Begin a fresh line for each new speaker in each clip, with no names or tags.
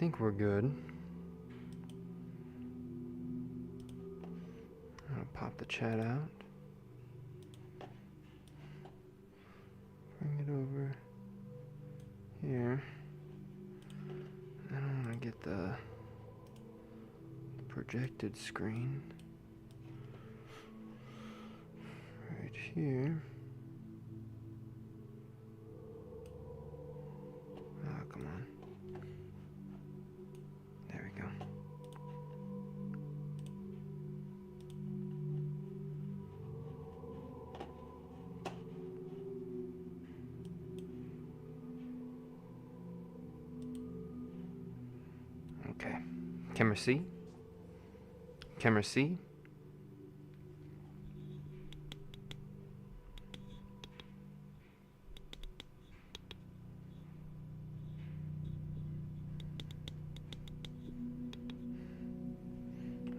think we're good. I'll pop the chat out. Bring it over here. I don't want to get the projected screen right here. Oh, come on. There we go. Okay. Camera C. Camera C.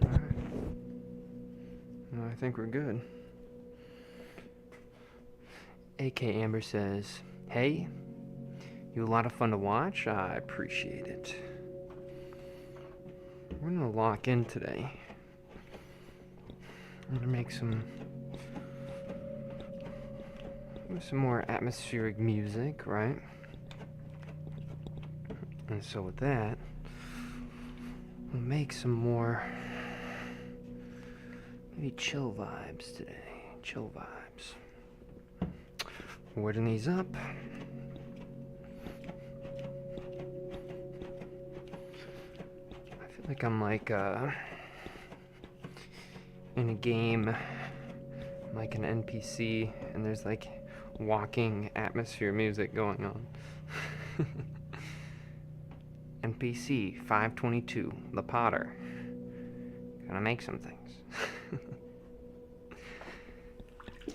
All right. Well, I think we're good. AK Amber says, "Hey, you a lot of fun to watch. I appreciate it. We're gonna lock in today. I'm gonna make some more atmospheric music, right? And so with that, we'll make some more maybe chill vibes today. Chill vibes. Wetting these up. I feel like I'm like in a game, like an NPC, and there's like walking atmosphere music going on. NPC 522, the Potter. Gonna make some things.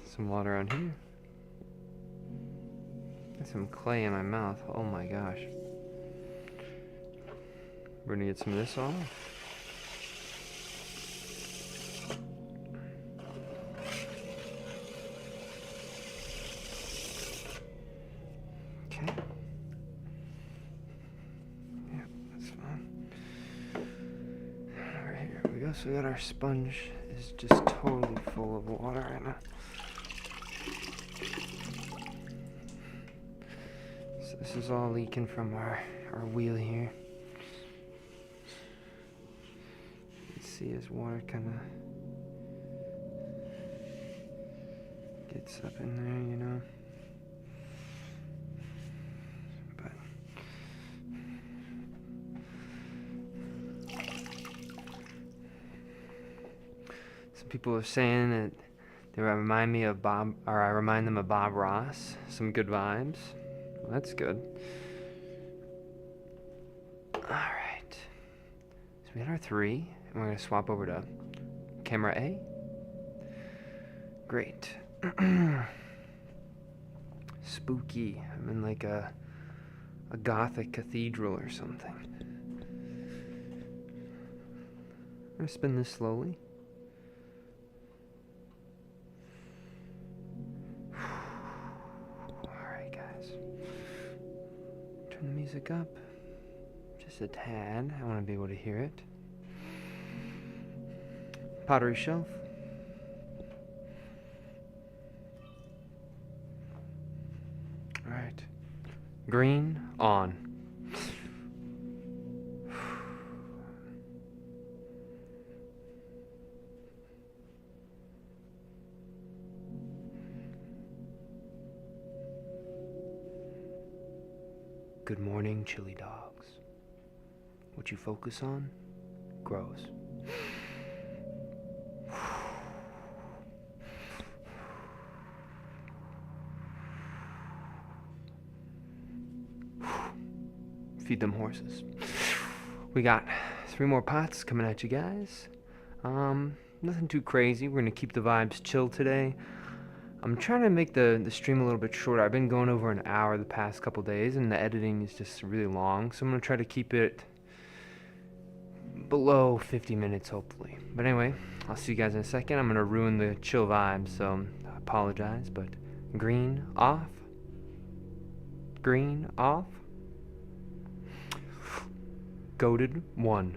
Some water on here. Got some clay in my mouth. Oh my gosh. We're gonna get some of this off. Okay. Yep, that's fine. Alright, here we go. So we got our sponge is just totally full of water right now. So this is all leaking from our wheel here. You can see as water kind of gets up in there, you know. People are saying that they remind me of Bob, or I remind them of Bob Ross. Some good vibes. Well, that's good. All right. So we had our 3, and we're gonna swap over to camera A. Great. Spooky. I'm in like a gothic cathedral or something. I'm gonna spin this slowly. Turn the music up just a tad. I want to be able to hear it. Pottery shelf. All right. Green on. Good morning, chili dogs. What you focus on grows. Feed them horses. We got 3 more pots coming at you guys. Nothing too crazy. We're gonna keep the vibes chill today. I'm trying to make the stream a little bit shorter. I've been going over an hour the past couple days, and the editing is just really long. So I'm going to try to keep it below 50 minutes, hopefully. But anyway, I'll see you guys in a second. I'm going to ruin the chill vibe, so I apologize. But green off. Green off. Goated 1.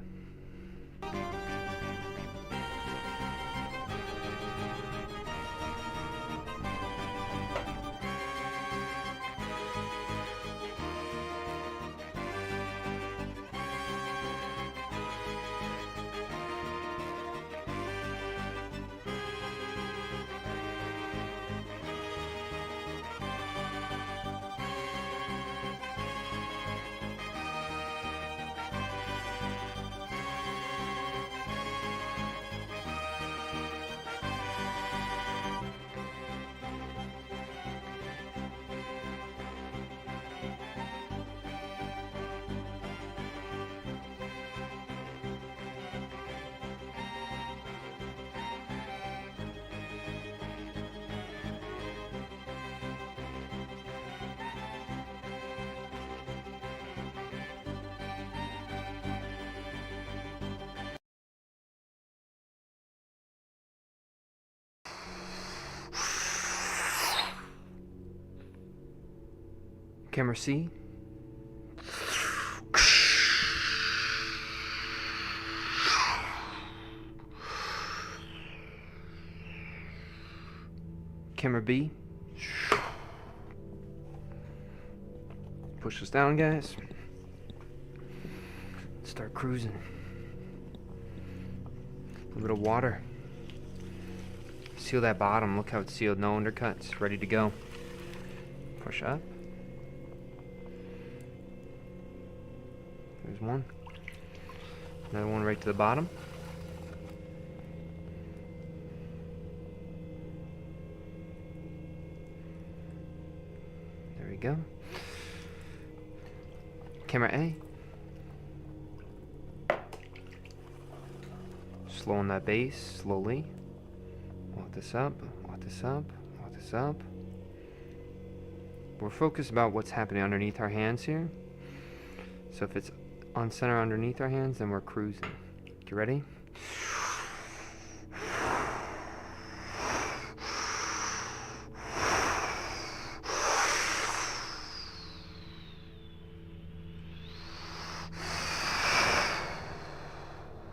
Camera C. Camera B. Push this down, guys. Start cruising. A little bit of water. Seal that bottom. Look how it's sealed. No undercuts. Ready to go. Push up. There's one. Another one right to the bottom. There we go. Camera A. Slowing that base slowly. Walk this up, walk this up, walk this up. We're focused about what's happening underneath our hands here. So if it's on center underneath our hands, then we're cruising. You ready?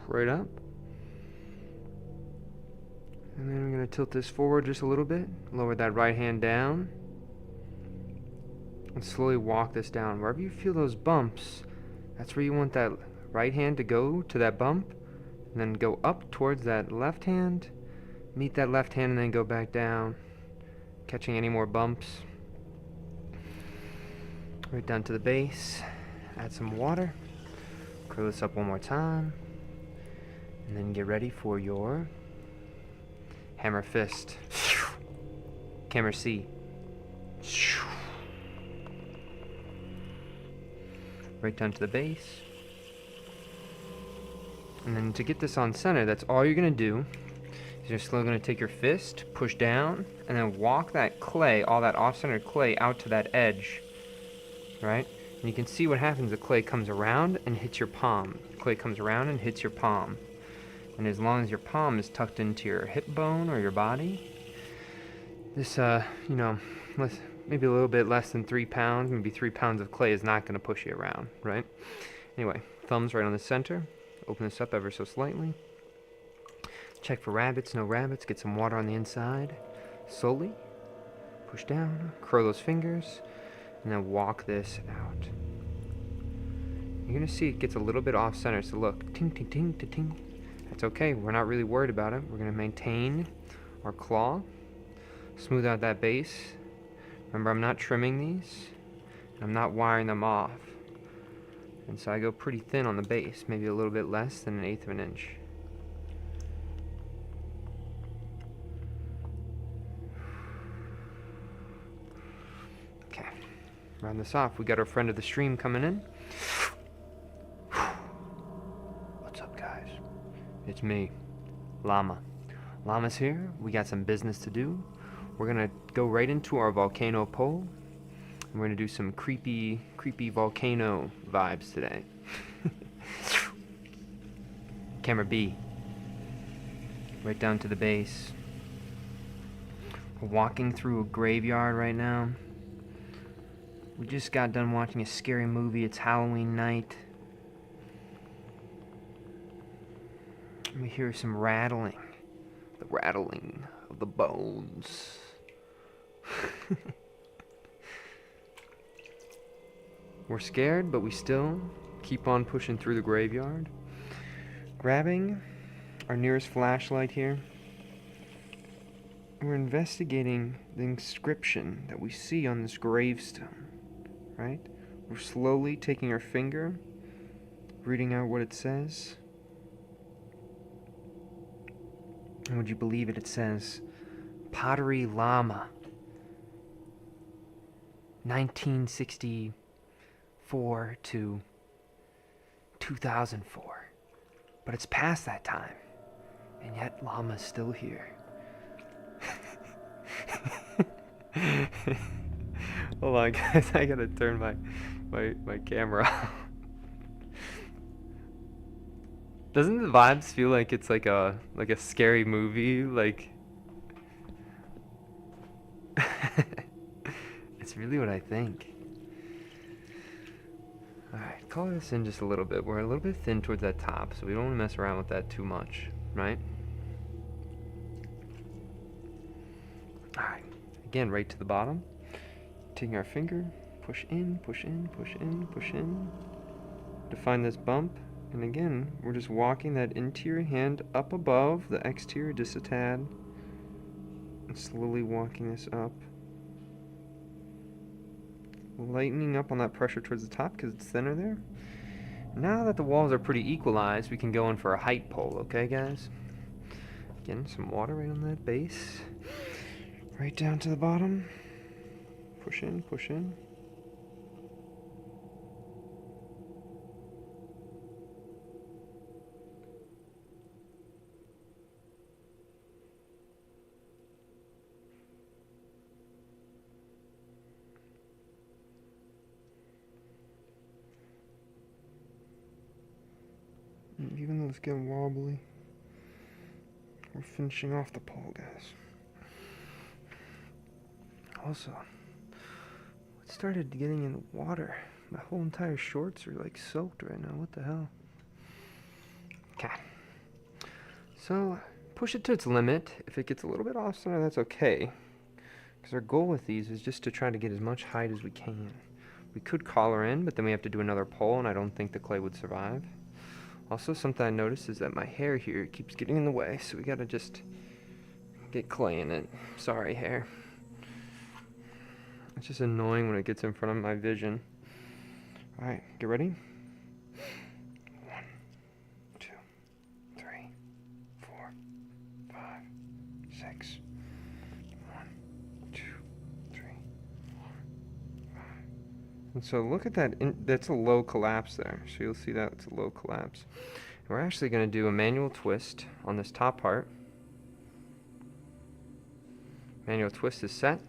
Right up. And then I'm going to tilt this forward just a little bit. Lower that right hand down. And slowly walk this down. Wherever you feel those bumps, that's where you want that right hand to go to that bump. And then go up towards that left hand. Meet that left hand and then go back down. Catching any more bumps. Right down to the base. Add some water. Curl this up one more time. And then get ready for your hammer fist. Camera C. Right down to the base. And then to get this on center, that's all you're going to do. Is you're slowly going to take your fist, push down, and then walk that clay, all that off-center clay, out to that edge. Right? And you can see what happens. The clay comes around and hits your palm. Clay comes around and hits your palm. And as long as your palm is tucked into your hip bone or your body, this, maybe a little bit less than 3 pounds, maybe 3 pounds of clay is not going to push you around, right? Anyway, thumbs right on the center. Open this up ever so slightly. Check for rabbits, no rabbits. Get some water on the inside. Slowly push down, curl those fingers, and then walk this out. You're going to see it gets a little bit off center, so look, ting, ting, ting, ting, ting. That's okay, we're not really worried about it. We're going to maintain our claw, smooth out that base. Remember, I'm not trimming these, and I'm not wiring them off. And so I go pretty thin on the base, maybe a little bit less than 1/8 of an inch. Okay, round this off. We got our friend of the stream coming in. What's up, guys? It's me, Llama. Llama's here. We got some business to do. We're gonna go right into our volcano pole. And we're gonna do some creepy volcano vibes today. Camera B. Right down to the base. We're walking through a graveyard right now. We just got done watching a scary movie. It's Halloween night. And we hear some rattling. The rattling of the bones. We're scared, but we still keep on pushing through the graveyard. Grabbing our nearest flashlight here. We're investigating the inscription that we see on this gravestone, right? We're slowly taking our finger, reading out what it says. And would you believe it? It says, Pottery Llama, 1964 to 2004. But it's past that time, and yet Llama's still here. Hold on, guys, I gotta turn my camera off. Doesn't the vibes feel like it's like a scary movie? Like it's really what I think. Alright, color this in just a little bit. We're a little bit thin towards that top, so we don't want to mess around with that too much, right? Alright, again, right to the bottom. Taking our finger, push in, push in, push in, push in. To find this bump. And again, we're just walking that interior hand up above the exterior just a tad. And slowly walking this up. Lightening up on that pressure towards the top because it's thinner there. Now that the walls are pretty equalized, we can go in for a height pull, okay guys? Again, some water right on that base. Right down to the bottom. Push in, push in. Even though it's getting wobbly, we're finishing off the pole, guys. Also, it started getting in the water. My whole entire shorts are like soaked right now. What the hell? Okay. So, push it to its limit. If it gets a little bit off center, that's okay. Because our goal with these is just to try to get as much height as we can. We could collar in, but then we have to do another pole, and I don't think the clay would survive. Also, something I noticed is that my hair here keeps getting in the way, so we gotta just get clay in it. Sorry, hair. It's just annoying when it gets in front of my vision. Alright, get ready? 1, 2, 3, 4, 5, 6. 1, 2, 3, 4, 5. And so look at that, that's a low collapse there. So you'll see that it's a low collapse. And we're actually going to do a manual twist on this top part. Manual twist is set.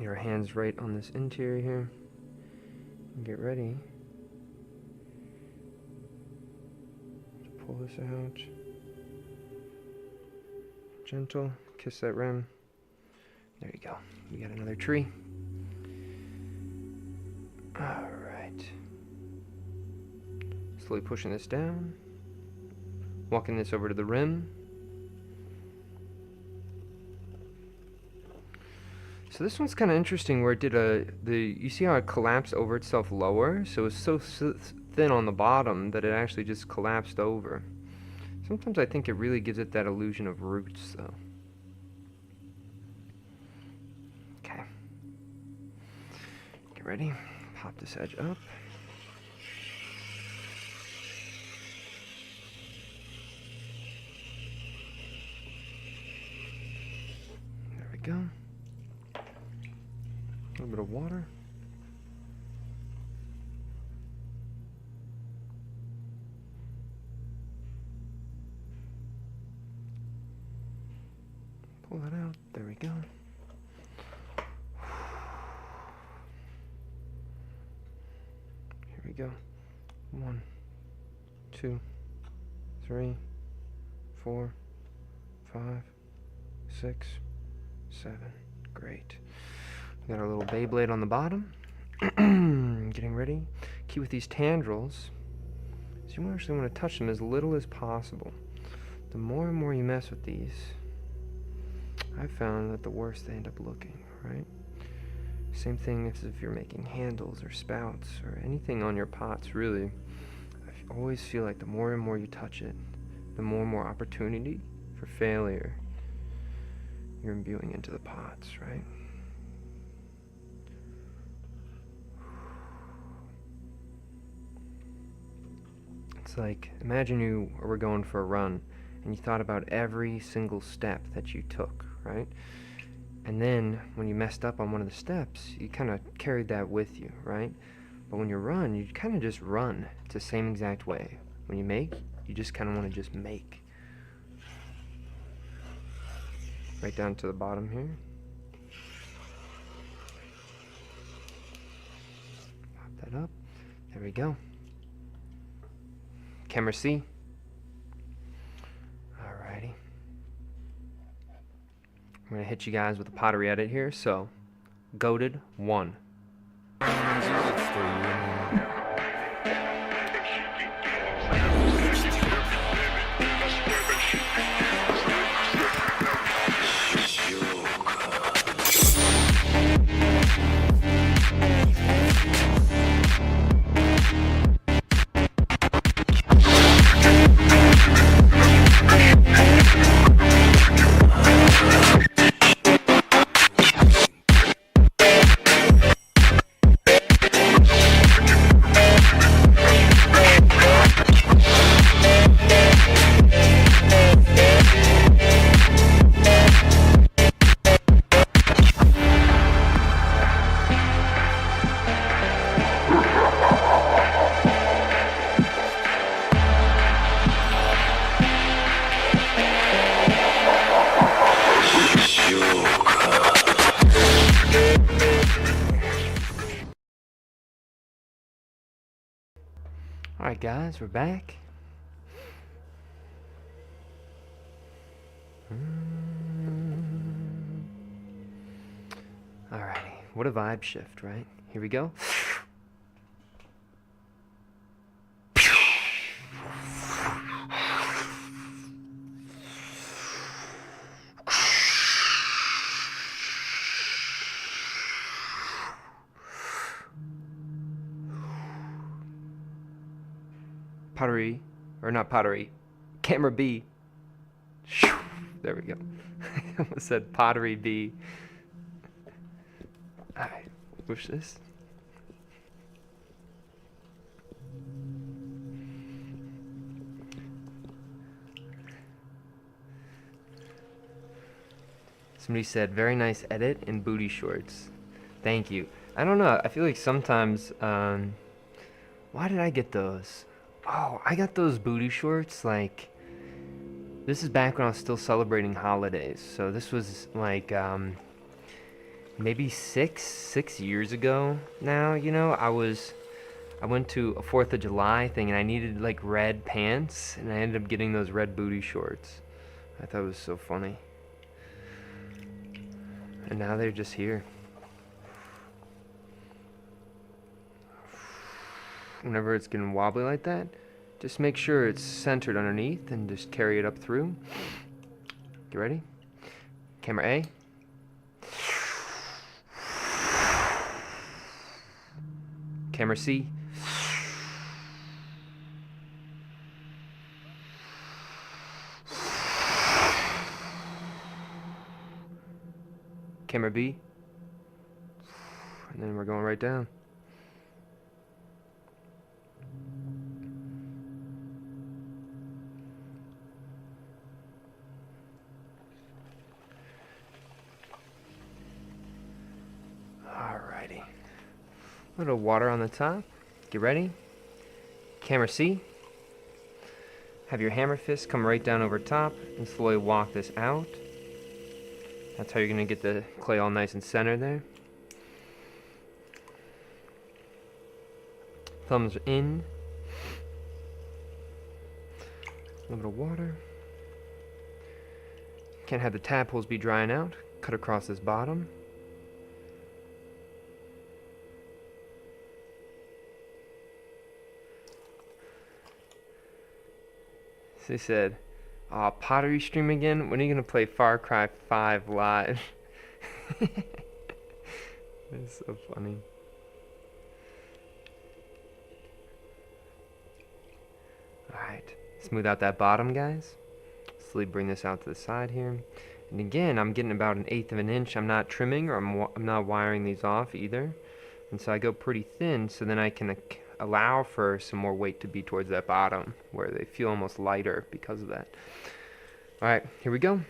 Your hands right on this interior here. And get ready to pull this out. Gentle, kiss that rim. There you go. We got another tree. Alright. Slowly pushing this down. Walking this over to the rim. So this one's kind of interesting where it did you see how it collapsed over itself lower? So it's so thin on the bottom that it actually just collapsed over. Sometimes I think it really gives it that illusion of roots though. Okay. Get ready. Pop this edge up. There we go. A little bit of water. Pull that out. There we go. Here we go. 1, 2, 3, 4, 5, 6, 7. Great. We got our little Beyblade on the bottom. Getting ready. Key with these tendrils So you actually want to touch them as little as possible. The more and more you mess with these, I've found that the worse they end up looking, right? Same thing as if you're making handles or spouts or anything on your pots, really. I always feel like the more and more you touch it, the more and more opportunity for failure you're imbuing into the pots, right? It's like, imagine you were going for a run and you thought about every single step that you took, right? And then when you messed up on one of the steps, you kind of carried that with you, right? But when you run, you kind of just run. It's the same exact way. When you make, you just kind of want to just make. Right down to the bottom here. Pop that up. There we go. Camera C. Alrighty. I'm going to hit you guys with a pottery edit here. So, goated 1. Alright guys, we're back. Alrighty, what a vibe shift, right? Here we go. Pottery, or not pottery, camera B. There we go. I almost said pottery B. Alright, push this. Somebody said, very nice edit in booty shorts. Thank you. I don't know, I feel like sometimes, why did I get those? Oh, I got those booty shorts, like, this is back when I was still celebrating holidays. So this was like, maybe six years ago now, you know. I went to a 4th of July thing and I needed like red pants and I ended up getting those red booty shorts. I thought it was so funny. And now they're just here. Whenever it's getting wobbly like that, just make sure it's centered underneath and just carry it up through. You ready? Camera A. Camera C. Camera B. And then we're going right down. Alrighty. A little water on the top. Get ready. Camera C. Have your hammer fist come right down over top and slowly walk this out. That's how you're going to get the clay all nice and centered there. Thumbs in. A little bit of water. Can't have the tadpoles be drying out. Cut across this bottom. They said, pottery stream again? When are you going to play Far Cry 5 live? It's so funny. Alright, smooth out that bottom, guys. Slowly bring this out to the side here. And again, I'm getting about 1/8 of an inch. I'm not trimming, or I'm not wiring these off either. And so I go pretty thin, so then I can allow for some more weight to be towards that bottom, where they feel almost lighter because of that. Alright, here we go.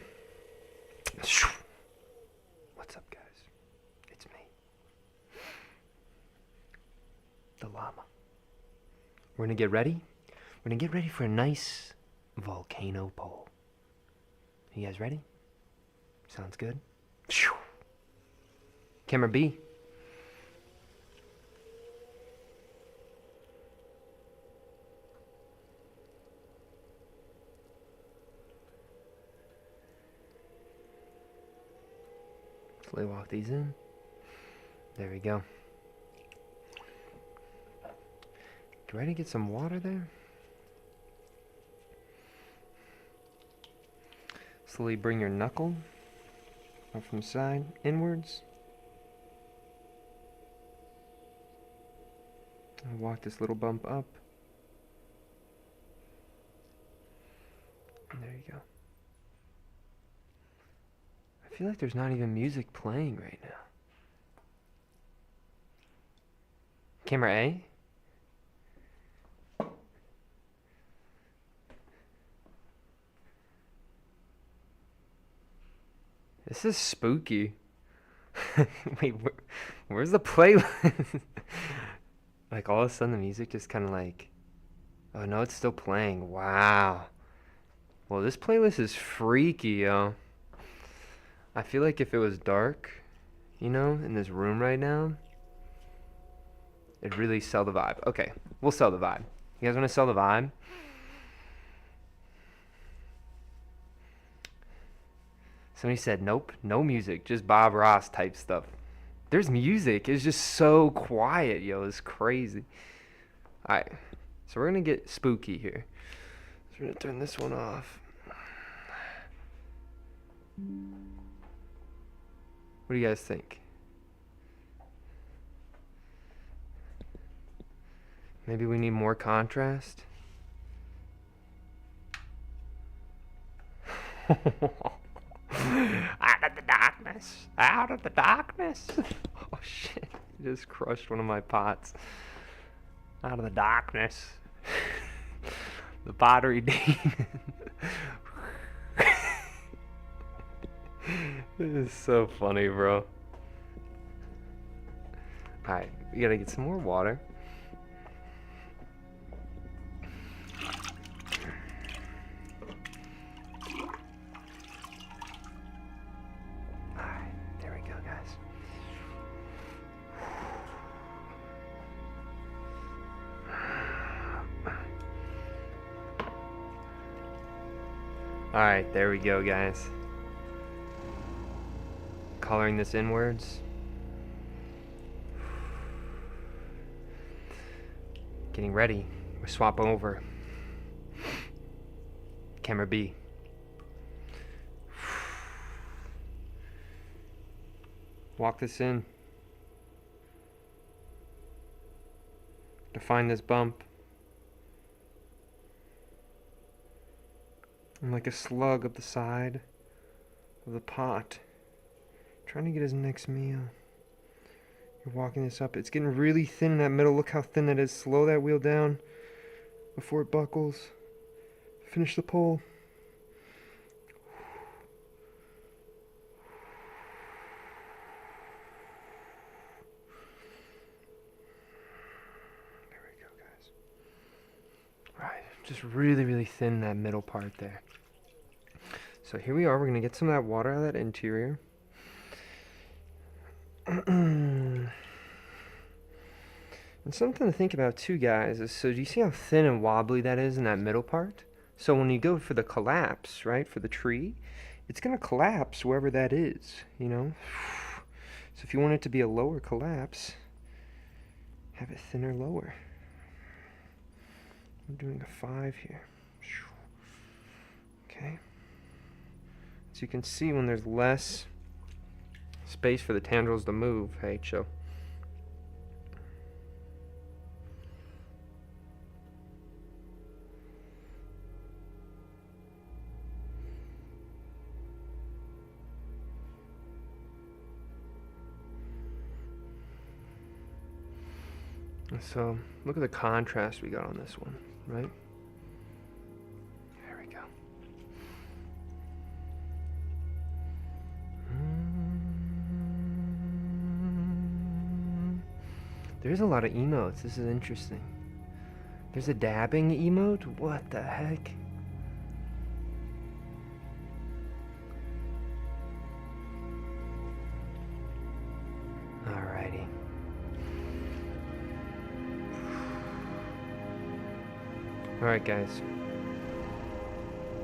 What's up, guys? It's me, the llama. We're gonna get ready. We're gonna get ready for a nice volcano pole. You guys ready? Sounds good. Camera B. Slowly walk these in. There we go. Get ready to get some water there. Slowly bring your knuckle up from the side inwards. And walk this little bump up. And there you go. I feel like there's not even music playing right now. Camera A. This is spooky. Wait, where's the playlist? Like all of a sudden the music just kind of like, oh no, it's still playing. Wow. Well, this playlist is freaky, yo. I feel like if it was dark, you know, in this room right now, it'd really sell the vibe. Okay, we'll sell the vibe. You guys want to sell the vibe? Somebody said, nope, no music, just Bob Ross type stuff. There's music, it's just so quiet, yo, it's crazy. Alright, so we're going to get spooky here. So we're going to turn this one off. What do you guys think? Maybe we need more contrast? Out of the darkness! Out of the darkness! Oh shit, I just crushed one of my pots. Out of the darkness. The Pottery Demo. This is so funny, bro. Alright, we gotta get some more water. Alright, there we go, guys. Alright, there we go, guys. Coloring this inwards. Getting ready. We're swapping over. Camera B. Walk this in. Define this bump. And like a slug up the side of the pot. Trying to get his next meal. You're walking this up. It's getting really thin in that middle. Look how thin that is. Slow that wheel down before it buckles. Finish the pole. There we go, guys. Alright, just really, really thin that middle part there. So here we are. We're going to get some of that water out of that interior. And something to think about too, guys, is so do you see how thin and wobbly that is in that middle part? So when you go for the collapse, right, for the tree, it's going to collapse wherever that is, you know? So if you want it to be a lower collapse, have it thinner lower. I'm doing a 5 here. Okay. So you can see when there's less space for the tendrils to move. Hey, chill. So look at the contrast we got on this one, right? There we go. There's a lot of emotes. This is interesting. There's a dabbing emote? What the heck? Alrighty. Alright guys.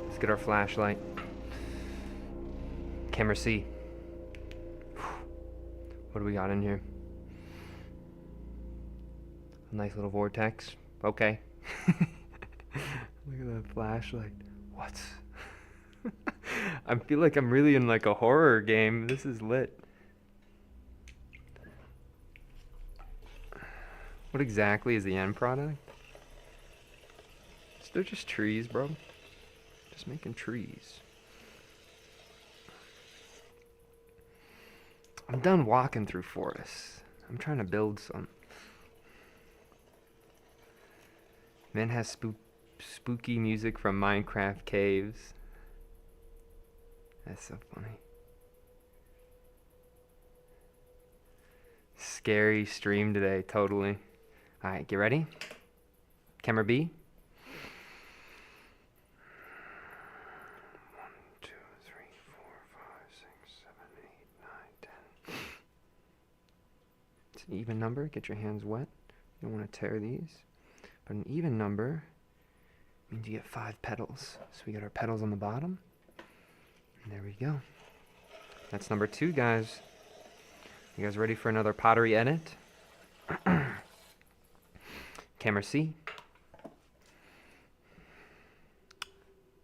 Let's get our flashlight. Camera C. What do we got in here? A nice little vortex. Okay. Look at that flashlight. What? I feel like I'm really in like a horror game. This is lit. What exactly is the end product? They're just trees, bro. Just making trees. I'm done walking through forests. I'm trying to build some. Man has spooky music from Minecraft caves. That's so funny. Scary stream today, totally. Alright, get ready. Camera B. 1, 2, 3, 4, 5, 6, 7, 8, 9, 10. It's an even number. Get your hands wet. You don't want to tear these. But an even number means you get 5 petals. So we got our petals on the bottom. And there we go. That's number 2, guys. You guys ready for another pottery edit? Camera C.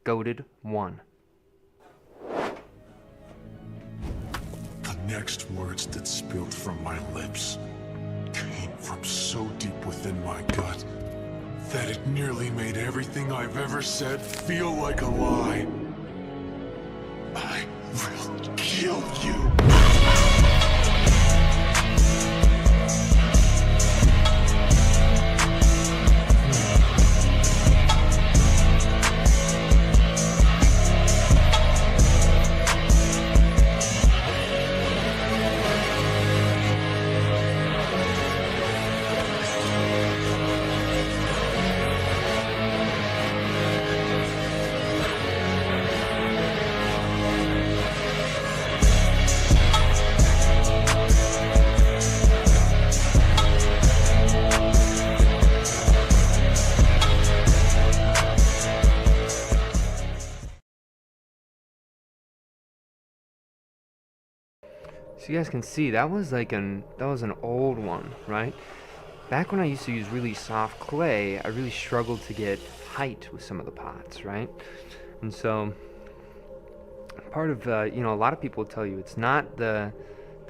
Goated 1.
The next words that spilled from my lips came from so deep within my gut that it nearly made everything I've ever said feel like a lie. I will kill you.
So you guys can see that was like an old one, right? Back when I used to use really soft clay, I really struggled to get height with some of the pots, right? And so part of a lot of people will tell you it's not the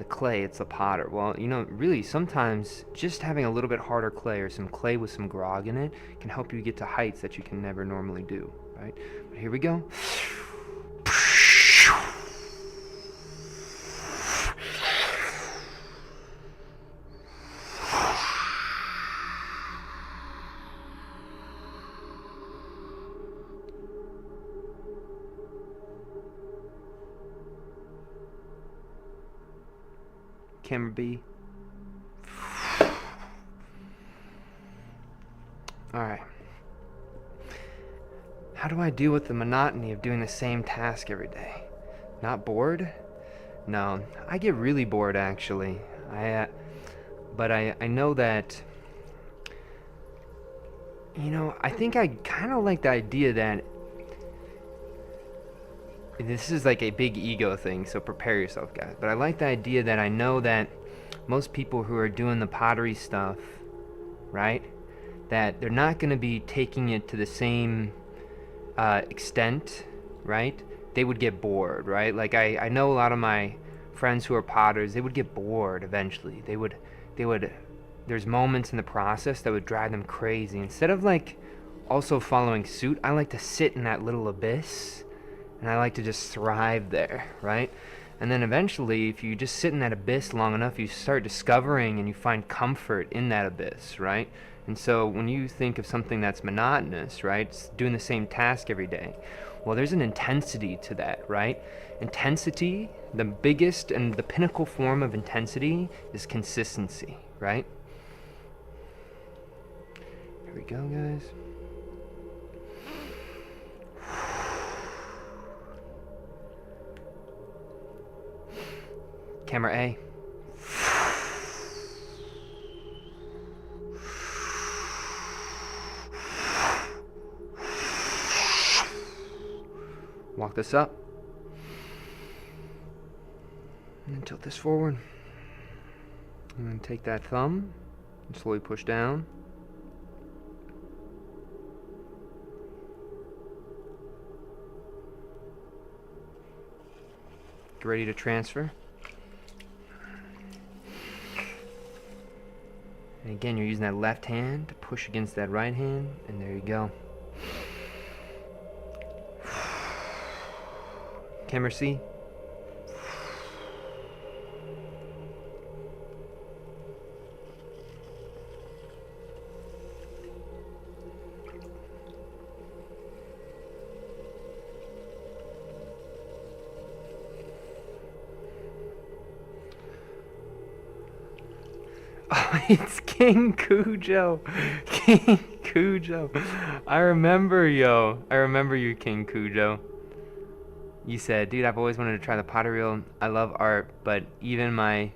clay, it's the potter. Well, really sometimes just having a little bit harder clay or some clay with some grog in it can help you get to heights that you can never normally do, right? But here we go. Camera B. Alright. How do I deal with the monotony of doing the same task every day? Not bored? No, I get really bored actually. But I know that, I think I kind of like the idea that this is like a big ego thing, so prepare yourself, guys. But I like the idea that I know that most people who are doing the pottery stuff, right, that they're not going to be taking it to the same extent right, they would get bored, right? Like I know a lot of my friends who are potters, they would get bored eventually. They would there's moments in the process that would drive them crazy. Instead of like also following suit, I like to sit in that little abyss and I like to just thrive there, right? And then eventually, if you just sit in that abyss long enough, you start discovering and you find comfort in that abyss, right? And so when you think of something that's monotonous, right, it's doing the same task every day, well, there's an intensity to that, right? Intensity, the biggest and the pinnacle form of intensity is consistency, right? Here we go, guys. Camera A. Walk this up. And then tilt this forward. And then take that thumb and slowly push down. Get ready to transfer. And again, you're using that left hand to push against that right hand, and there you go. Camera C. Oh, it's King Cujo. King Cujo. I remember, yo. I remember you, King Cujo. You said, dude, I've always wanted to try the pottery wheel. I love art, but even my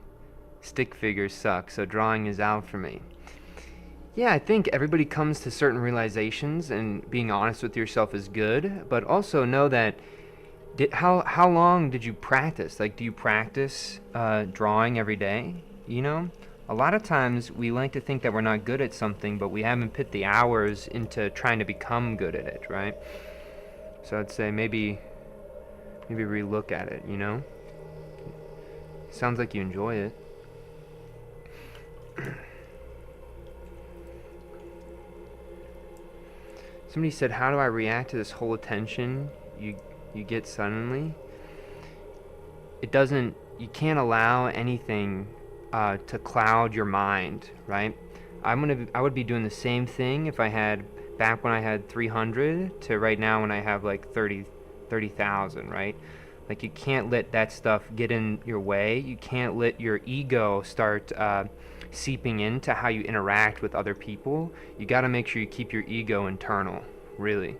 stick figures suck, so drawing is out for me. Yeah, I think everybody comes to certain realizations, and being honest with yourself is good, but also know that how long did you practice? Like, do you practice drawing every day? You know? A lot of times we like to think that we're not good at something, but we haven't put the hours into trying to become good at it, right? So I'd say maybe relook at it, you know? Sounds like you enjoy it. Somebody said, how do I react to this whole attention you get suddenly? It doesn't, you can't allow anything to cloud your mind, right? I would be doing the same thing if I had, back when I had 300 to right now when I have like 30,000, right? Like, you can't let that stuff get in your way. You can't let your ego start seeping into how you interact with other people. You got to make sure you keep your ego internal, really.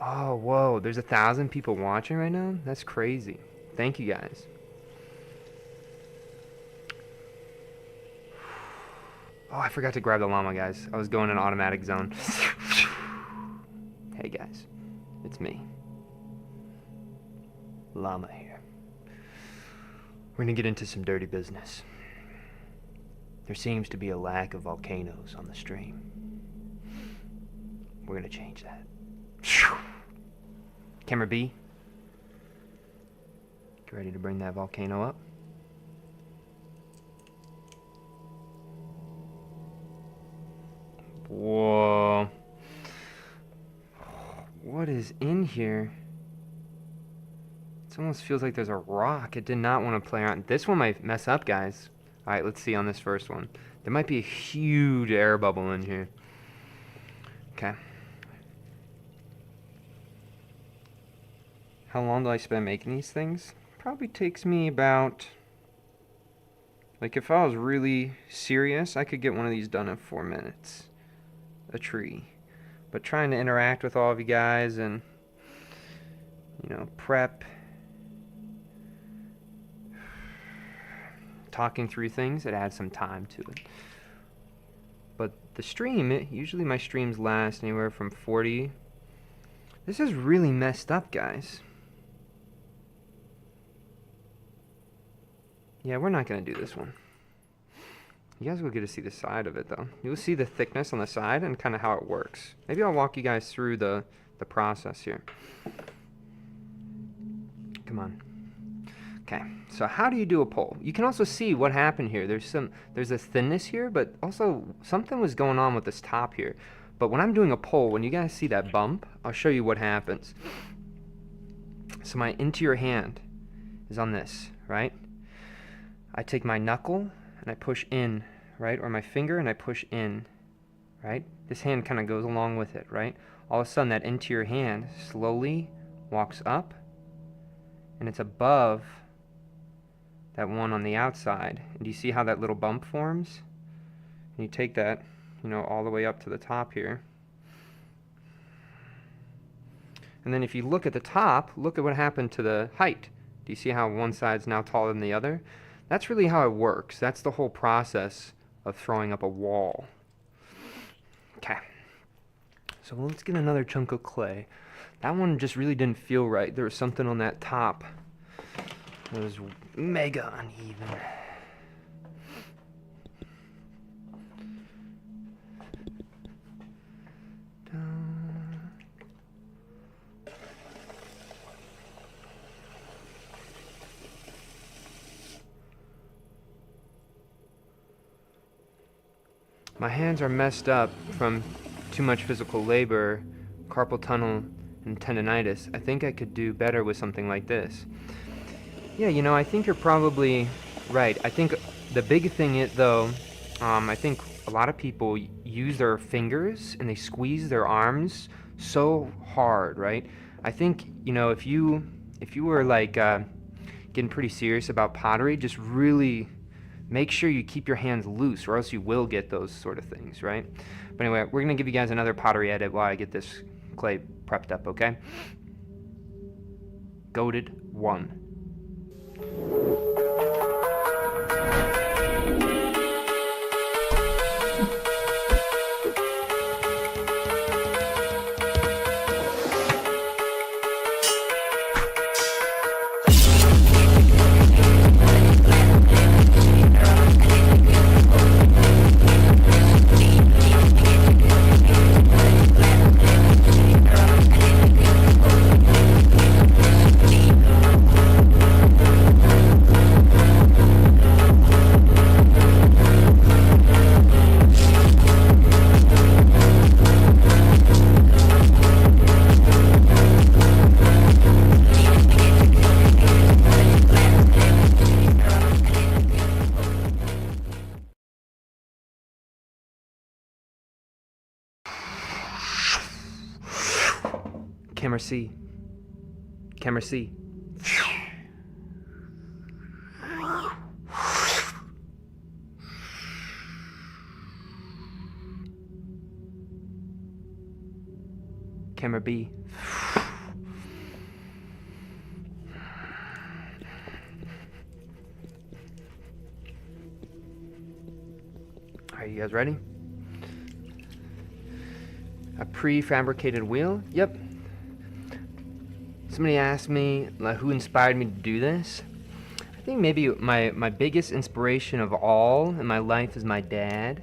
Oh, whoa, there's 1,000 people watching right now? That's crazy. Thank you, guys. Oh, I forgot to grab the llama, guys. I was going in automatic zone. Hey, guys. It's me. Llama here. We're gonna get into some dirty business. There seems to be a lack of volcanoes on the stream. We're gonna change that. Camera B. Get ready to bring that volcano up. Whoa. What is in here? It almost feels like there's a rock. It did not want to play around. This one might mess up, guys. Alright, let's see on this first one. There might be a huge air bubble in here. Okay. How long do I spend making these things? Probably takes me about... Like, if I was really serious, I could get one of these done in 4 minutes. A tree. But trying to interact with all of you guys and, you know, prep, talking through things, it adds some time to it. But the stream, usually my streams last anywhere from 40. This is really messed up, guys. Yeah, we're not going to do this one. You guys will get to see the side of it though. You'll see the thickness on the side and kind of how it works. Maybe I'll walk you guys through the process here. Come on. Okay, so how do you do a pole? You can also see what happened here. There's a thinness here, but also something was going on with this top here. But when I'm doing a pole, when you guys see that bump, I'll show you what happens. So my interior hand is on this, right? I take my knuckle and I push in, right? Or my finger and I push in, right? This hand kind of goes along with it, right? All of a sudden that interior hand slowly walks up and it's above that one on the outside. And do you see how that little bump forms? And you take that, you know, all the way up to the top here. And then if you look at the top, look at what happened to the height. Do you see how one side's now taller than the other? That's really how it works. That's the whole process of throwing up a wall. Okay. So let's get another chunk of clay. That one just really didn't feel right. There was something on that top that was mega uneven. My hands are messed up from too much physical labor, carpal tunnel, and tendonitis. I think I could do better with something like this. Yeah, you know, I think you're probably right. I think the big thing is, though, I think a lot of people use their fingers and they squeeze their arms so hard, right? I think, you know, if you were like getting pretty serious about pottery, just really make sure you keep your hands loose or else you will get those sort of things, right? But anyway, we're going to give you guys another pottery edit while I get this clay prepped up, okay? Goated 1. Camera C. Camera C. Camera B. Are you guys ready? A prefabricated wheel? Yep. Somebody asked me who inspired me to do this. I think maybe my biggest inspiration of all in my life is my dad,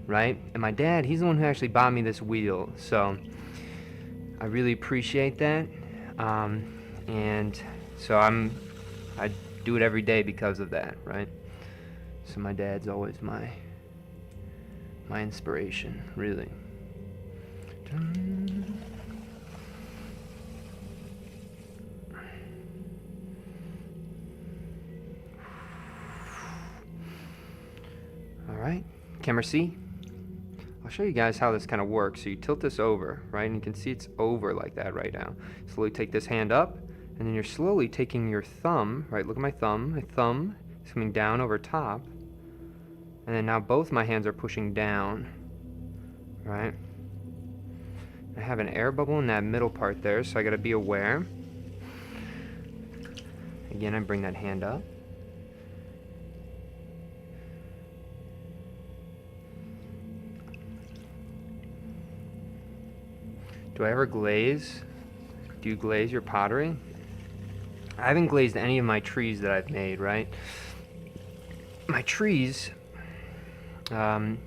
right? And my dad, he's the one who actually bought me this wheel, so I really appreciate that. And so I do it every day because of that, right? So my dad's always my inspiration, really. Alright, camera C. I'll show you guys how this kind of works. So you tilt this over, right? And you can see it's over like that right now. Slowly take this hand up, and then you're slowly taking your thumb, right? Look at my thumb. My thumb is coming down over top. And then now both my hands are pushing down, right? I have an air bubble in that middle part there, so I gotta be aware. Again, I bring that hand up. Do I ever glaze? Do you glaze your pottery? I haven't glazed any of my trees that I've made, right? My trees, I'm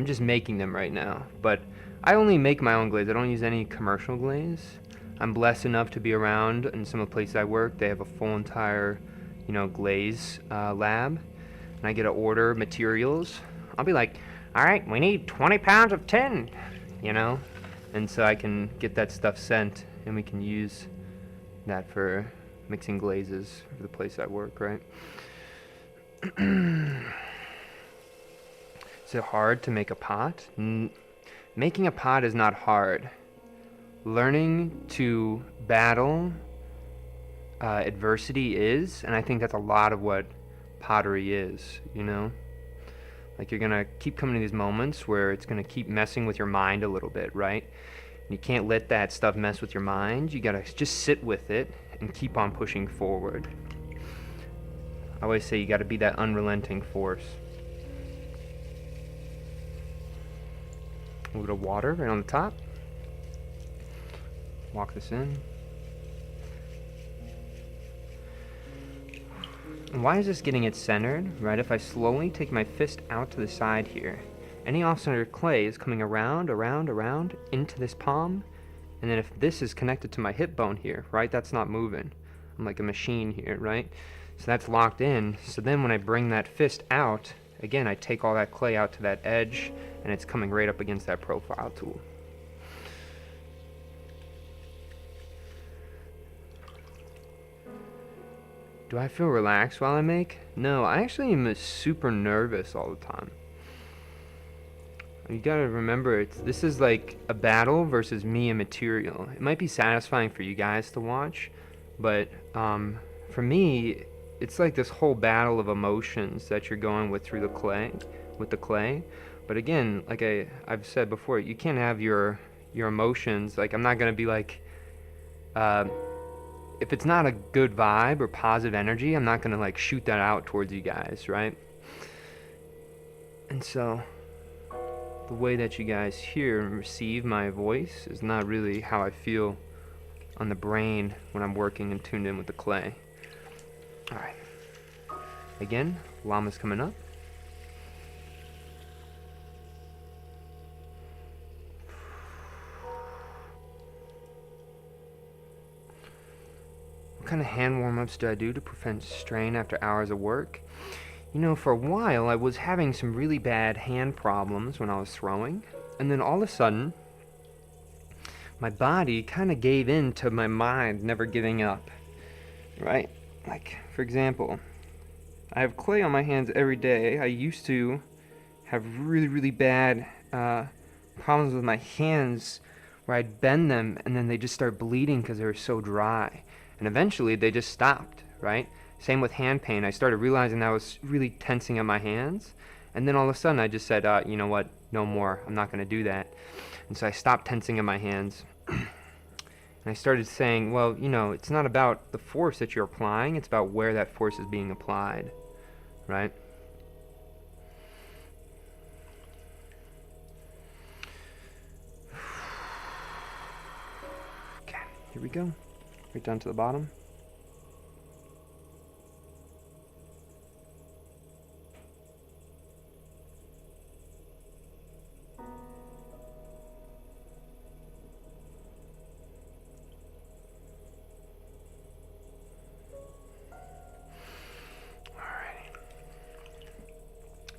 just making them right now, but I only make my own glaze. I don't use any commercial glaze. I'm blessed enough to be around in some of the places I work. They have a full entire, glaze lab, and I get to order materials. I'll be like, all right, we need 20 pounds of tin, and so I can get that stuff sent, and we can use that for mixing glazes for the place I work, right? Is it hard to make a pot? Making a pot is not hard. Learning to battle adversity is, and I think that's a lot of what pottery is, Like, you're gonna keep coming to these moments where it's gonna keep messing with your mind a little bit, right? And you can't let that stuff mess with your mind. You gotta just sit with it and keep on pushing forward. I always say you gotta be that unrelenting force. A little water right on the top. Walk this in. And why is this getting it centered? Right, if I slowly take my fist out to the side here, any off-centered clay is coming around, around into this palm. And then if this is connected to my hip bone here, right, that's not moving. I'm like a machine here, right? So that's locked in. So then when I bring that fist out, again, I take all that clay out to that edge, and it's coming right up against that profile tool. Do I feel relaxed while I make? No, I actually am super nervous all the time. You gotta remember, this is like a battle versus me and material. It might be satisfying for you guys to watch, but for me, it's like this whole battle of emotions that you're going with through the clay, But again, like I've said before, you can't have your emotions. Like, I'm not gonna be like, if it's not a good vibe or positive energy, I'm not gonna like shoot that out towards you guys, right? And so the way that you guys hear and receive my voice is not really how I feel on the brain when I'm working and tuned in with the clay. Alright. Again, llama's coming up. What kind of hand warm-ups do I do to prevent strain after hours of work? For a while I was having some really bad hand problems when I was throwing, and then all of a sudden my body kind of gave in to my mind never giving up, right? Like, for example, I have clay on my hands every day. I used to have really, really bad problems with my hands where I'd bend them and then they just start bleeding because they were so dry. And eventually they just stopped, right? Same with hand pain. I started realizing that I was really tensing up my hands. And then all of a sudden I just said, you know what? No more. I'm not going to do that. And so I stopped tensing up my hands. And I started saying, well, it's not about the force that you're applying. It's about where that force is being applied, right? Okay, here we go. Right down to the bottom.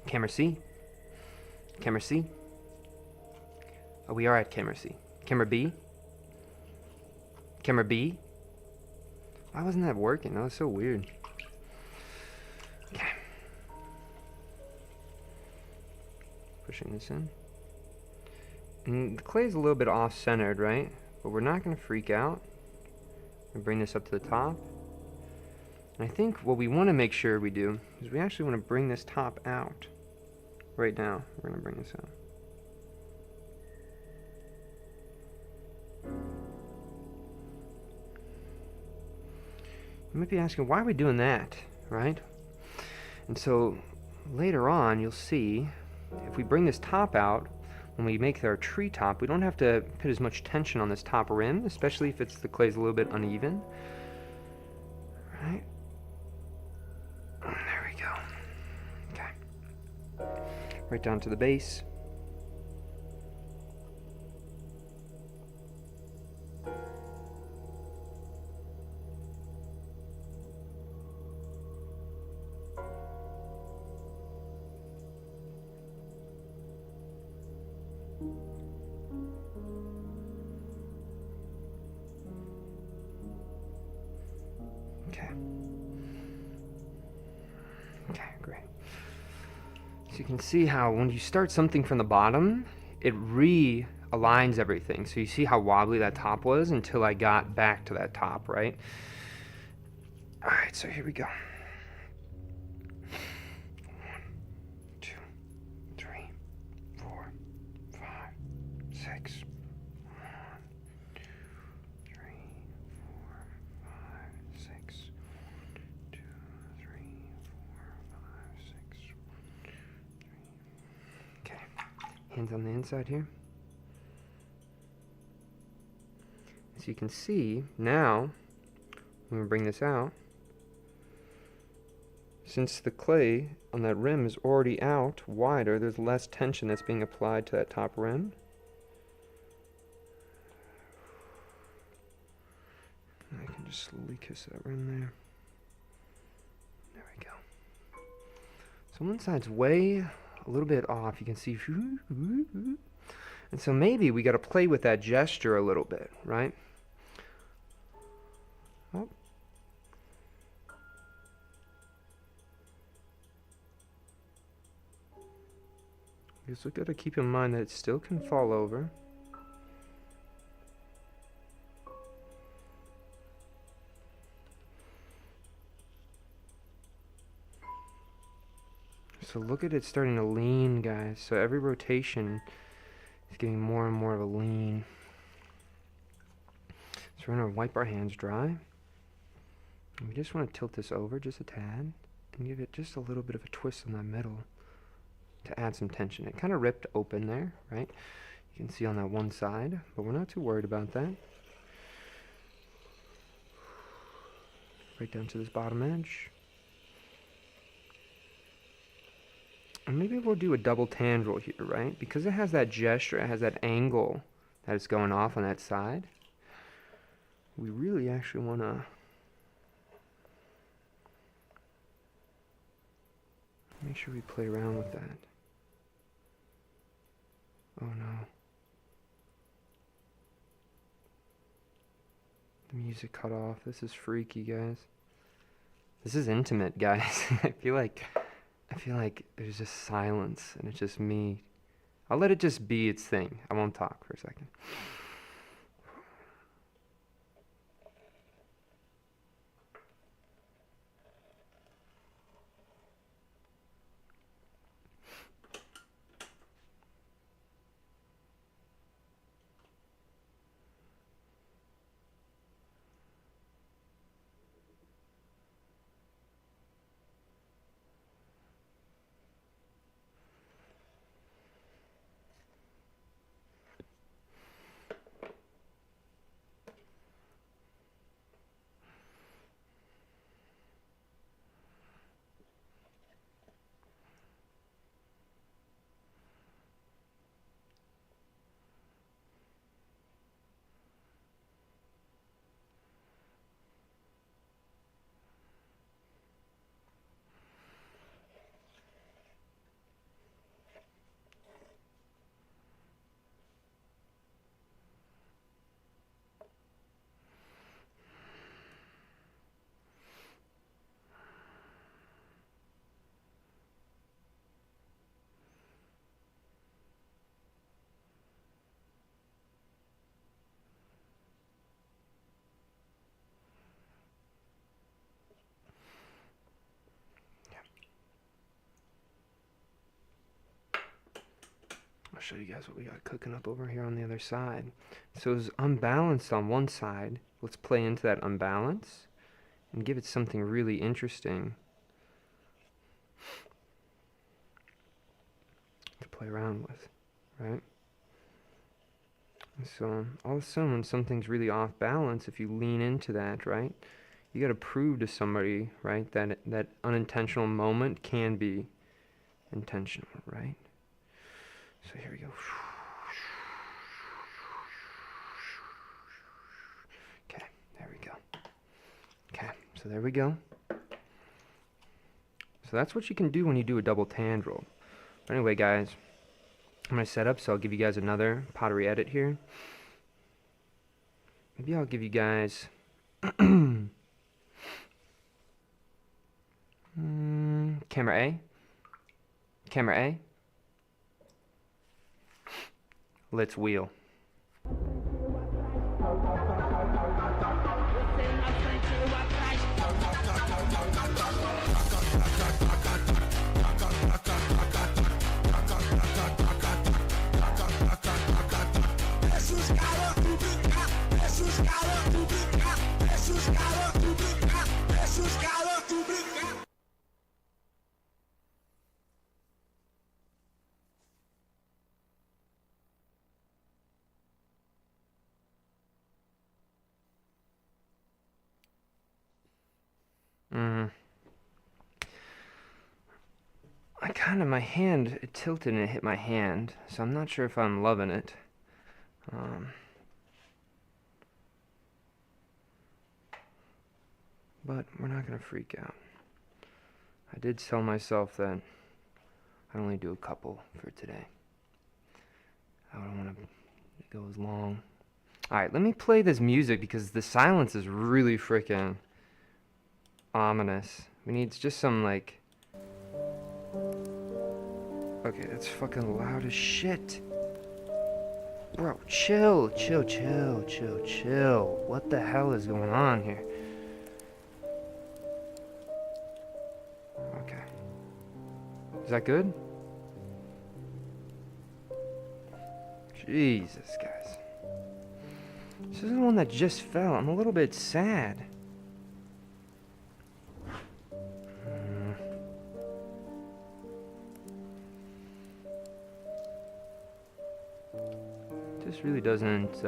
Camera C. Camera C. Oh, we are at camera C. Camera B. Camera B. Why wasn't that working? That was so weird. Okay. Pushing this in. And the clay is a little bit off-centered, right? But we're not going to freak out. We bring this up to the top. And I think what we want to make sure we do is we actually want to bring this top out. Right now, we're going to bring this out. You might be asking, why are we doing that, right? And so later on, you'll see, if we bring this top out, when we make our tree top, we don't have to put as much tension on this top rim, especially if the clay's a little bit uneven. Right? There we go. Okay. right down to the base. Okay. Okay, great. So you can see how when you start something from the bottom, it realigns everything. So you see how wobbly that top was until I got back to that top, right? All right, so here we go. 2, 3, 4, 5, 6. 1, 2, 3, 4, 5, 6. 2, 3, 4, 5, 6. 3. Okay. Hands on the inside here. As you can see, now, when we bring this out, since the clay on that rim is already out wider, there's less tension that's being applied to that top rim. I can just slowly kiss that rim there. There we go. So one side's way a little bit off. You can see. And so maybe we got to play with that gesture a little bit, right? Oh. Guess we got to keep in mind that it still can fall over. So look at it starting to lean, guys. So every rotation is getting more and more of a lean. So we're going to wipe our hands dry. And we just want to tilt this over just a tad and give it just a little bit of a twist in the middle to add some tension. It kind of ripped open there, right? You can see on that one side, but we're not too worried about that. Right down to this bottom edge. And maybe we'll do a double tendril here, right? Because it has that gesture, it has that angle that it's going off on that side. We really actually want to make sure we play around with that. Oh no. The music cut off. This is freaky, guys. This is intimate, guys. I feel like there's just silence and it's just me. I'll let it just be its thing. I won't talk for a second. I'll show you guys what we got cooking up over here on the other side. So it's unbalanced on one side. Let's play into that unbalance and give it something really interesting to play around with, right? And so all of a sudden when something's really off balance, if you lean into that, right, you got to prove to somebody, right, that that unintentional moment can be intentional, right? So here we go. Okay, there we go. Okay, so there we go. So that's what you can do when you do a double tendril. But anyway, guys, I'm going to set up, so I'll give you guys another pottery edit here. Maybe I'll give you guys... camera A. Camera A. Let's wheel. My hand, it tilted and it hit my hand, so I'm not sure if I'm loving it. But we're not going to freak out. I did tell myself that I'd only do a couple for today. I don't want to go as long. Alright, let me play this music because the silence is really freaking ominous. We need just some, like... Okay, that's fucking loud as shit. Bro, chill. What the hell is going on here? Okay. Is that good? Jesus, guys. This is the one that just fell. I'm a little bit sad. This really doesn't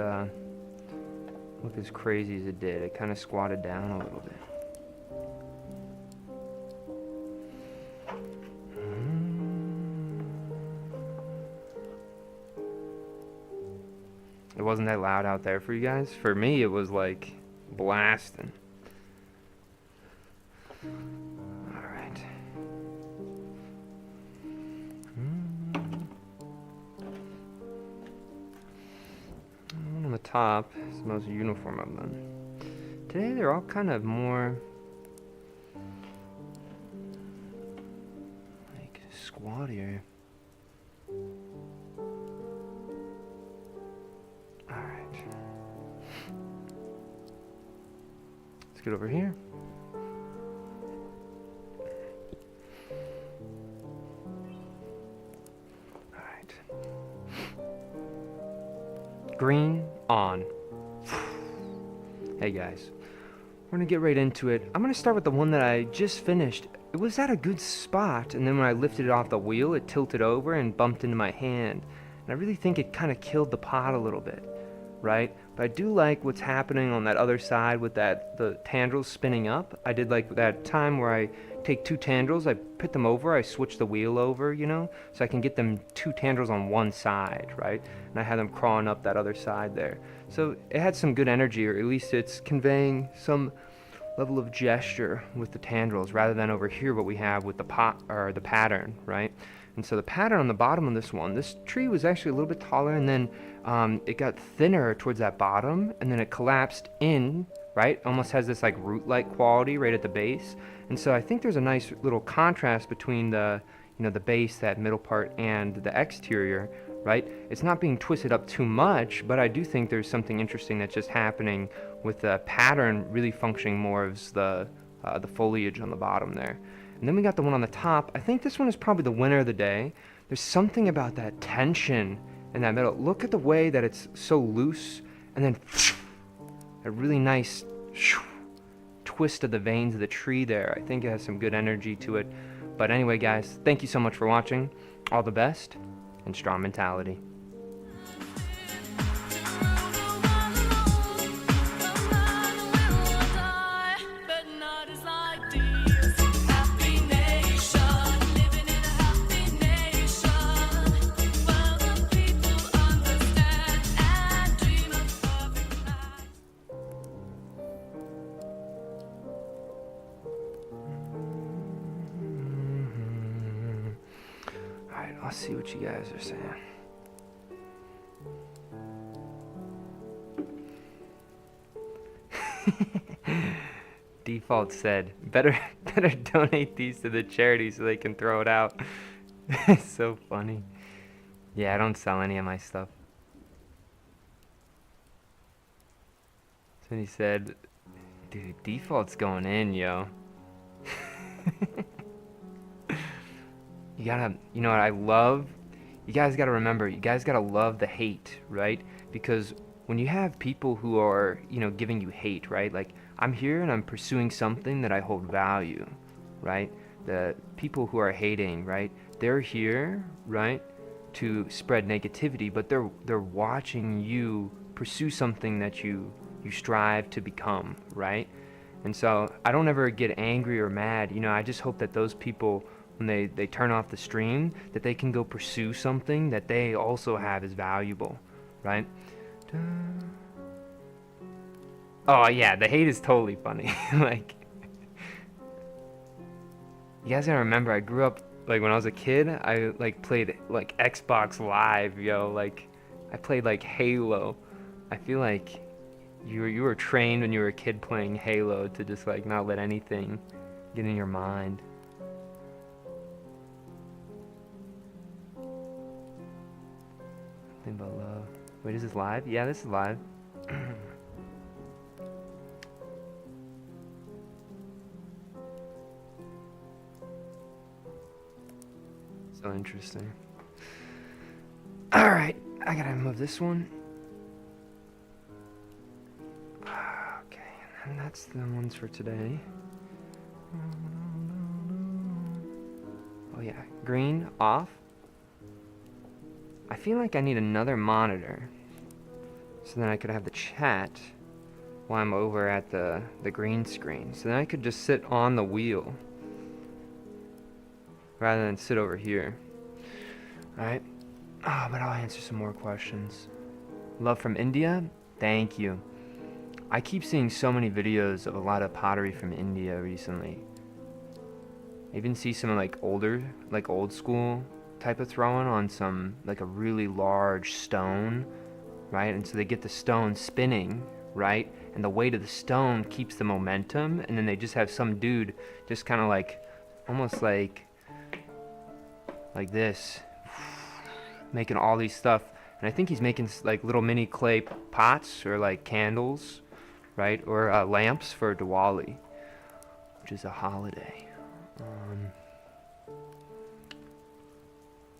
look as crazy as it did. It kind of squatted down a little bit. It wasn't that loud out there for you guys. For me, it was like blasting. Alright. One on the top is the most uniform of them. Today they're all kind of more like squattier. Get over here. Alright. Green on. Hey guys, we're gonna get right into it. I'm gonna start with the one that I just finished. It was at a good spot, and then when I lifted it off the wheel, it tilted over and bumped into my hand. And I really think it kind of killed the pot a little bit, right? But I do like what's happening on that other side with the tendrils spinning up. I did like that time where I take two tendrils, I put them over, I switch the wheel over, you know, so I can get them two tendrils on one side, right? And I had them crawling up that other side there. So it had some good energy, or at least it's conveying some level of gesture with the tendrils, rather than over here what we have with the pattern, right? And so the pattern on the bottom of this tree was actually a little bit taller, and then it got thinner towards that bottom, and then it collapsed in, right? Almost has this like root-like quality right at the base. And so I think there's a nice little contrast between the base, that middle part, and the exterior, right? It's not being twisted up too much, but I do think there's something interesting that's just happening with the pattern really functioning more as the foliage on the bottom there. And then we got the one on the top. I think this one is probably the winner of the day. There's something about that tension in that middle. Look at the way that it's so loose, and then a really nice twist of the veins of the tree there. I think it has some good energy to it. But anyway, guys, thank you so much for watching. All the best, and strong mentality. I'll see what you guys are saying. Default said, better donate these to the charity so they can throw it out. It's so funny. Yeah, I don't sell any of my stuff. So he said, dude, Default's going in, yo. You know what I love? You guys gotta remember, you guys gotta love the hate, right? Because when you have people who are, giving you hate, right? Like, I'm here and I'm pursuing something that I hold value, right? The people who are hating, right? They're here, right, to spread negativity, but they're watching you pursue something that you strive to become, right? And so I don't ever get angry or mad. I just hope that those people, when they turn off the stream, that they can go pursue something that they also have as valuable, right? Oh yeah, the hate is totally funny. Like, you guys gotta remember, I grew up, like, when I was a kid, I played like Xbox Live, yo. Like, I played like Halo. I feel like you were trained when you were a kid playing Halo to just like not let anything get in your mind. Think about love. Wait, is this live? Yeah, this is live. So interesting. Alright, I gotta move this one. Okay, and that's the ones for today. Oh yeah, green off. I feel like I need another monitor, so then I could have the chat while I'm over at the green screen. So then I could just sit on the wheel rather than sit over here. Alright? Oh, but I'll answer some more questions. Love from India? Thank you. I keep seeing so many videos of a lot of pottery from India recently. I even see some like old school type of throwing on some, like a really large stone, right? And so they get the stone spinning, right? And the weight of the stone keeps the momentum, and then they just have some dude just kind of like, almost like this, making all these stuff. And I think he's making like little mini clay pots or like candles, right? Or lamps for Diwali, which is a holiday.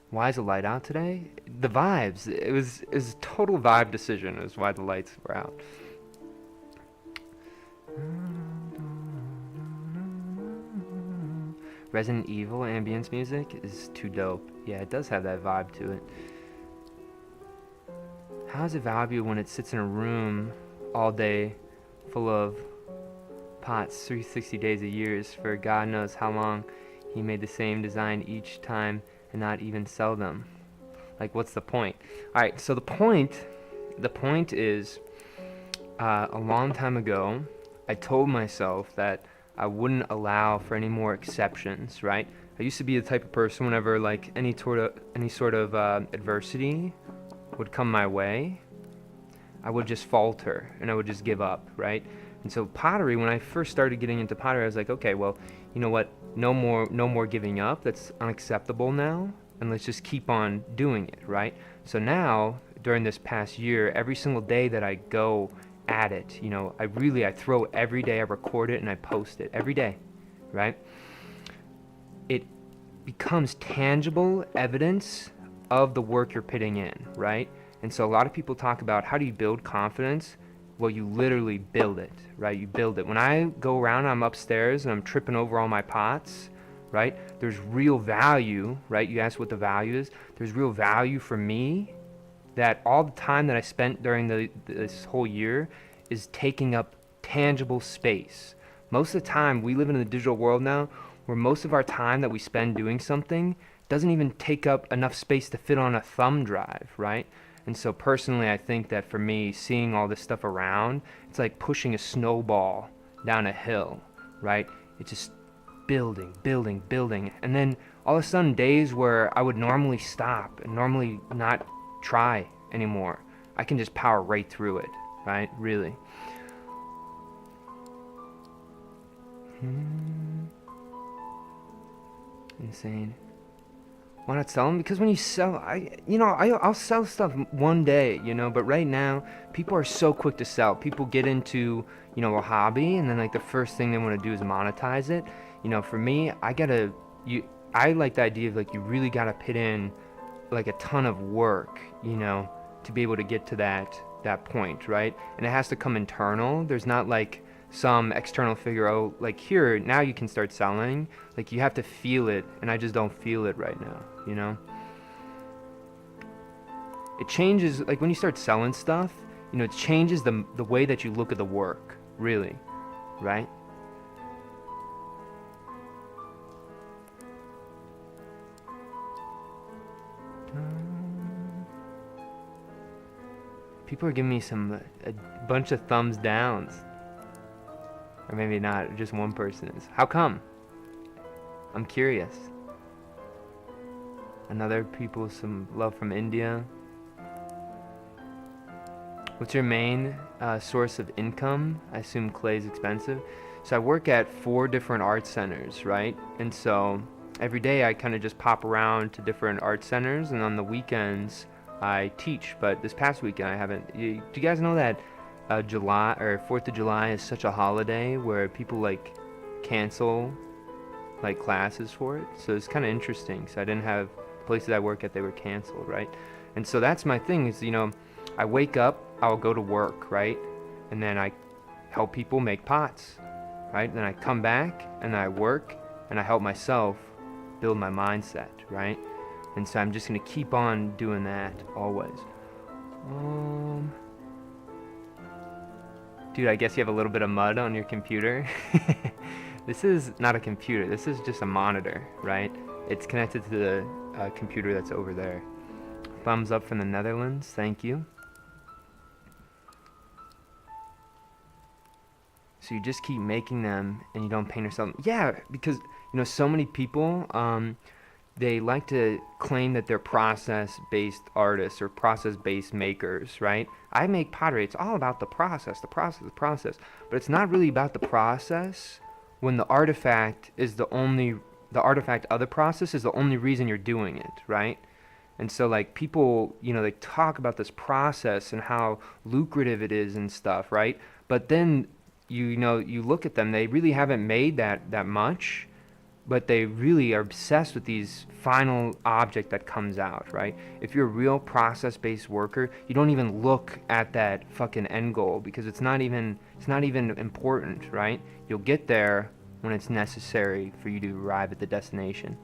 Why is the light out today? The vibes. It was a total vibe decision is why the lights were out. Resident Evil ambience music is too dope. Yeah, it does have that vibe to it. How is it valuable when it sits in a room all day full of pots, 360 days a year for God knows how long? He made the same design each time and not even sell them. Like, what's the point? Alright, so the point is, a long time ago, I told myself that I wouldn't allow for any more exceptions, right? I used to be the type of person whenever like any sort of adversity would come my way, I would just falter and I would just give up, right? And so pottery, when I first started getting into pottery, I was like, okay, well, you know what? No more giving up. That's unacceptable now, and let's just keep on doing it, right? So now, during this past year, every single day that I go at it, I throw every day, I record it and I post it every day, right? It becomes tangible evidence of the work you're putting in, right? And so a lot of people talk about, how do you build confidence? Well, you literally build it, right? You build it. When I go around, I'm upstairs and I'm tripping over all my pots, right? There's real value, right? You asked what the value is. There's real value for me that all the time that I spent during this whole year is taking up tangible space. Most of the time, we live in a digital world now where most of our time that we spend doing something doesn't even take up enough space to fit on a thumb drive, right? And so personally, I think that for me, seeing all this stuff around, it's like pushing a snowball down a hill, right? It just building, building, building. And then all of a sudden, days where I would normally stop and normally not try anymore, I can just power right through it, right? Really. Insane. Why not sell them? Because when you sell, I'll sell stuff one day, but right now, people are so quick to sell. People get into, a hobby, and then like the first thing they want to do is monetize it. For me, I like the idea of like you really gotta put in like a ton of work, to be able to get to that point, right? And it has to come internal. There's not like some external figure, oh, like here, now you can start selling. Like you have to feel it, and I just don't feel it right now, It changes, like when you start selling stuff, it changes the way that you look at the work, really, right? People are giving me a bunch of thumbs downs. Or maybe not, just one person is. How come? I'm curious. Another people, some love from India. What's your main source of income? I assume clay's expensive. So I work at 4 different art centers, right? And so every day I kind of just pop around to different art centers, and on the weekends I teach. But this past weekend I haven't. Do you guys know that July or 4th of July is such a holiday where people like cancel like classes for it? So it's kind of interesting. So I didn't have places I work at, they were canceled, right? And so that's my thing is, I wake up, I'll go to work, right? And then I help people make pots, right? And then I come back and I work and I help myself build my mindset, right? And so I'm just gonna keep on doing that always. Dude, I guess you have a little bit of mud on your computer. This is not a computer, this is just a monitor, right? It's connected to the computer that's over there. Thumbs up from the Netherlands, thank you. So you just keep making them and you don't paint yourself. Yeah, because so many people they like to claim that they're process-based artists or process-based makers, right? I make pottery. It's all about the process, the process, the process. But it's not really about the process when the artifact of the process is the only reason you're doing it, right? And so like people, they talk about this process and how lucrative it is and stuff, right? But then you look at them, they really haven't made that much, but they really are obsessed with these final object that comes out, right? If you're a real process-based worker, you don't even look at that fucking end goal because it's not even important, right? You'll get there when it's necessary for you to arrive at the destination.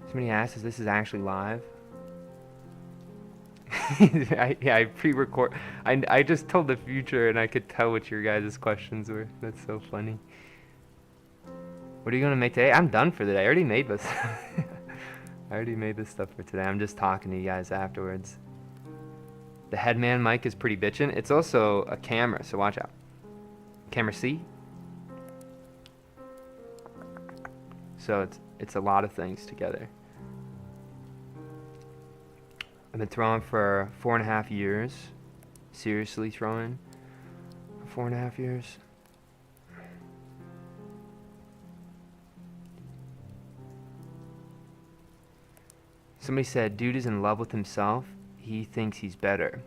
Somebody asked if this is actually live. I pre-record. I just told the future and I could tell what your guys' questions were. That's so funny. What are you gonna make today? I'm done for the day. I already made this. I already made this stuff for today. I'm just talking to you guys afterwards. The headman mic is pretty bitchin'. It's also a camera, so watch out. Camera C. So it's a lot of things together. I've been throwing for 4.5 years. Seriously throwing for 4.5 years. Somebody said, dude is in love with himself. He thinks he's better.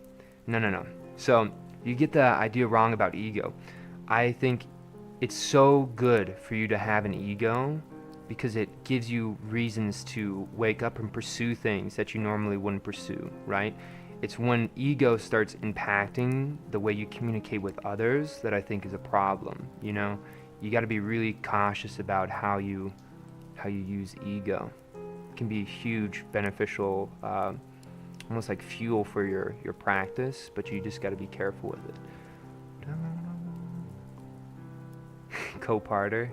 No. So you get the idea wrong about ego. I think it's so good for you to have an ego because it gives you reasons to wake up and pursue things that you normally wouldn't pursue, right? It's when ego starts impacting the way you communicate with others that I think is a problem, You got to be really cautious about how you use ego. It can be huge, beneficial, almost like fuel for your practice, but you just got to be careful with it. Co-parter.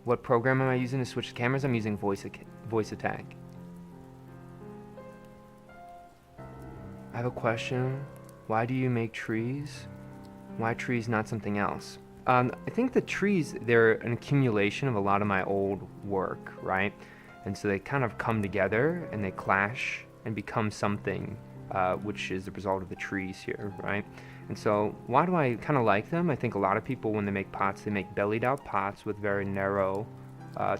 What program am I using to switch the cameras? I'm using voice attack. I have a question. Why do you make trees? Why trees, not something else? I think the trees, they're an accumulation of a lot of my old work, right? And so they kind of come together and they clash and become something, which is the result of the trees here, right? And so why do I kind of like them? I think a lot of people, when they make pots, they make bellied out pots with very narrow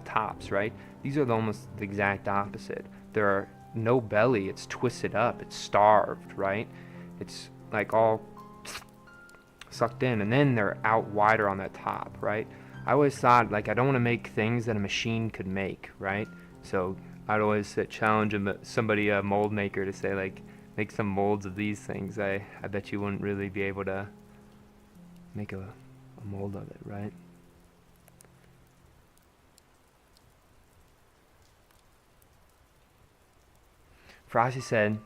tops, right? These are almost the exact opposite. There are no belly, it's twisted up, it's starved, right? It's like all sucked in, and then they're out wider on that top, right? I always thought, like, I don't want to make things that a machine could make, right? So I'd always challenge somebody, a mold maker, to say, like, make some molds of these things. I bet you wouldn't really be able to make a mold of it, right? Frosty said,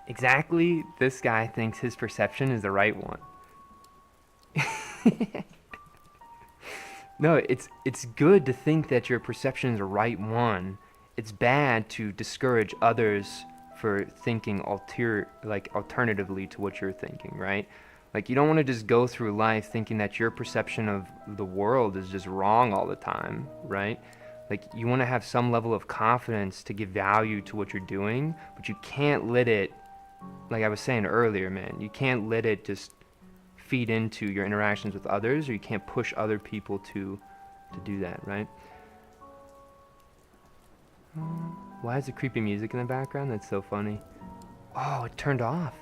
exactly, this guy thinks his perception is the right one. No, it's good to think that your perception is the right one. It's bad to discourage others for thinking alternatively to what you're thinking, right? Like, you don't want to just go through life thinking that your perception of the world is just wrong all the time, right? Like, you want to have some level of confidence to give value to what you're doing, but you can't let it, like I was saying earlier, man, you can't let it just feed into your interactions with others, or you can't push other people to do that, right? Why is the creepy music in the background? That's so funny. Oh, it turned off.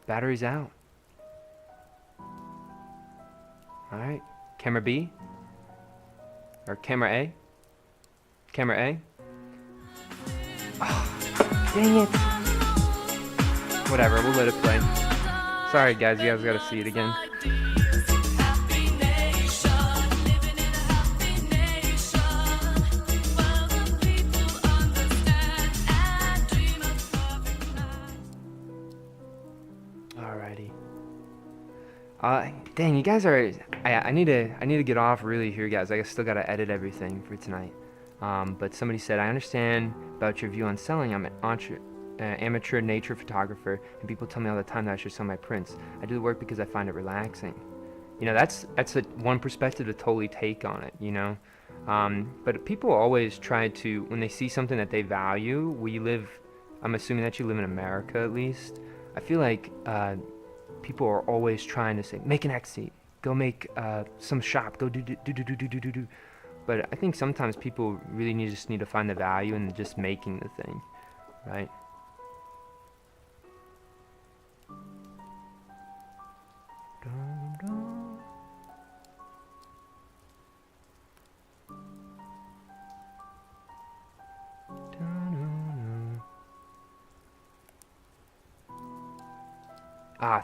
Battery's out. Alright, camera B? Or camera A? Camera A? Oh, dang it. Whatever, we'll let it play. Sorry guys, you guys gotta see it again. Alrighty. Dang, you guys are. I need to get off really here, guys. I still gotta edit everything for tonight. But somebody said, I understand about your view on selling. I'm an amateur nature photographer, and people tell me all the time that I should sell my prints. I do the work because I find it relaxing. You know, that's one perspective to totally take on it. You know, but people always try to, when they see something that they value. I'm assuming that you live in America at least. I feel like people are always trying to say, make an Etsy, go make some shop, go do. But I think sometimes people really just need to find the value in just making the thing, right?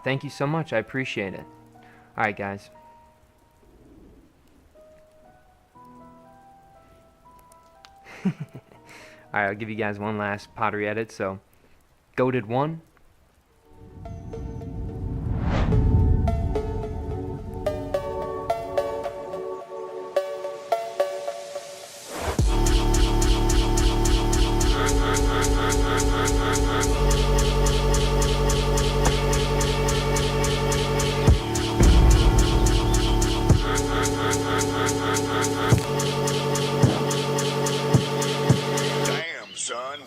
Thank you so much. I appreciate it. All right, guys. Alright, I'll give you guys one last pottery edit. So, goated 1.
Damn, son.